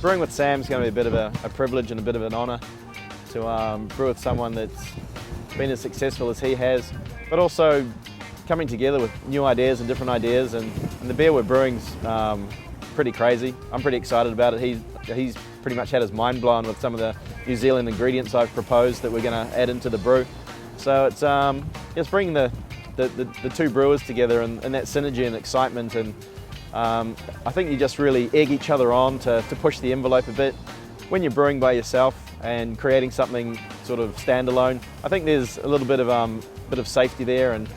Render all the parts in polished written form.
brewing with Sam's going to be a bit of a privilege and a bit of an honour to brew with someone that's been as successful as he has, but also coming together with new ideas and different ideas, and the beer we're brewing's pretty crazy. I'm pretty excited about it. He's pretty much had his mind blown with some of the New Zealand ingredients I've proposed that we're going to add into the brew. So it's bringing the two brewers together and that synergy and excitement, and I think you just really egg each other on to push the envelope a bit. When you're brewing by yourself and creating something sort of standalone, I think there's a little bit of safety there, and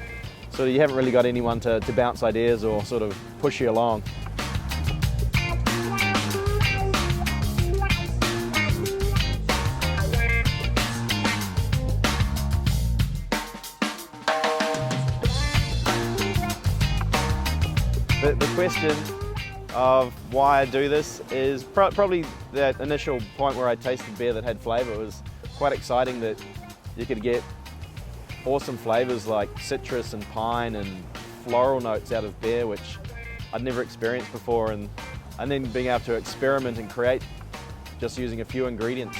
sort of you haven't really got anyone to bounce ideas or sort of push you along. The question of why I do this is probably that initial point where I tasted beer that had flavour. It was quite exciting that you could get awesome flavours like citrus and pine and floral notes out of beer, which I'd never experienced before, and then being able to experiment and create just using a few ingredients.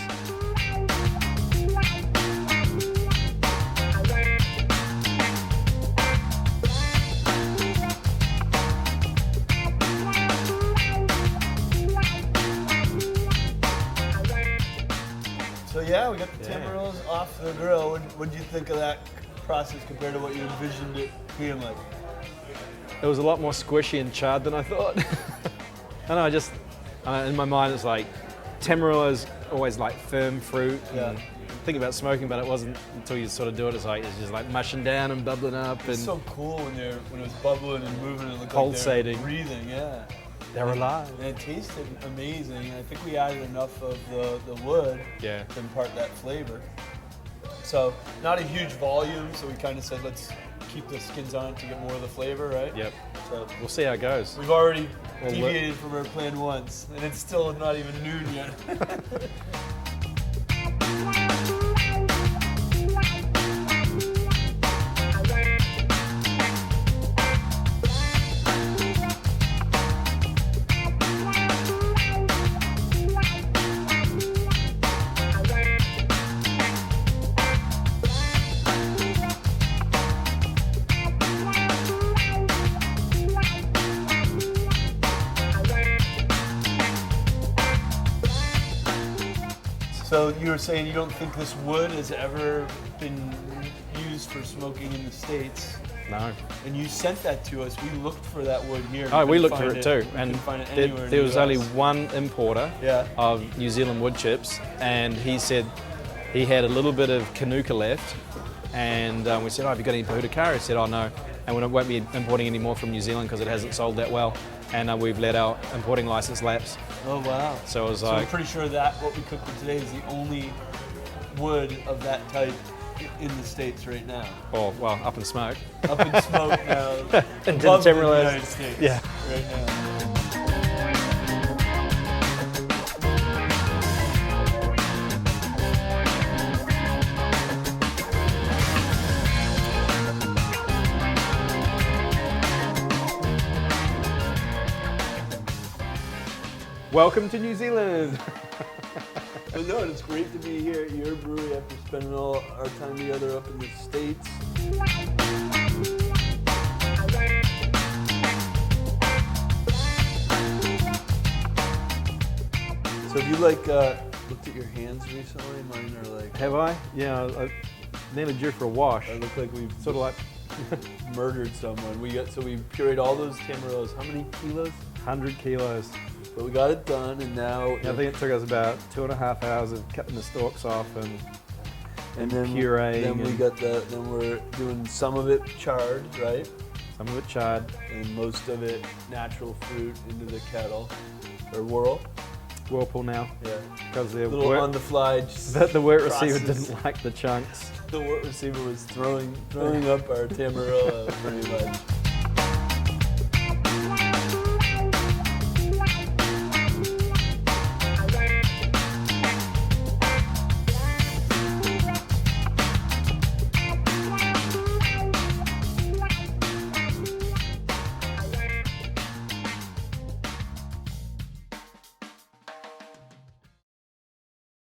So yeah, we got the Tamarillos off the grill. What did you think of that process compared to what you envisioned it being like? It was a lot more squishy and charred than I thought. I know, in my mind it's like, Tamarillo's always like firm fruit. Yeah. Think about smoking, but it wasn't until you sort of do it. It's just like mushing down and bubbling up. It's so cool when it was bubbling and moving and it looked pulsating. like they're breathing, yeah. They're alive. And it tasted amazing. I think we added enough of the wood Yeah. to impart that flavor. So not a huge volume, so we kind of said let's keep the skins on it to get more of the flavor, right? Yep. So We'll see how it goes. we've already Well, deviated from our plan once, and it's still not even noon yet. So you were saying you don't think this wood has ever been used for smoking in the States, No. and you sent that to us. We looked for that wood here. Oh, we couldn't looked for find it too, We and couldn't find it there, anywhere in there the was only US. one importer Yeah. of New Zealand wood chips, and he said he had a little bit of Canuka left, and we said, "Oh, have you got any Pohutakawa?" He said, "Oh, no," and we won't be importing any more from New Zealand because it hasn't sold that well, and we've let our importing license lapse. Oh wow. So it was So I'm like, pretty sure that what we cooked with today is the only wood of that type in the States right now. oh well, up in smoke. Up in smoke now. And above the Tamarillos. United States. Yeah. Right now. Welcome to New Zealand. But no, it's great to be here at your brewery after spending all our time together up in the States. So have you looked at your hands recently? Mine are like, Have I? Yeah, I nearly due for a wash. I look like we've Sort of like murdered someone. We pureed all those Tamarillos. How many kilos? 100 kilos. But we got it done, and now I think it took us about 2.5 hours of cutting the stalks off and then pureeing. Then we and got then we're doing some of it charred, right? some of it charred. And most of it natural fruit into the kettle or whirlpool now Yeah. because the Little on work, the fly. Just the work receiver process. didn't like the chunks. The work receiver was throwing up our Tamarillo pretty much.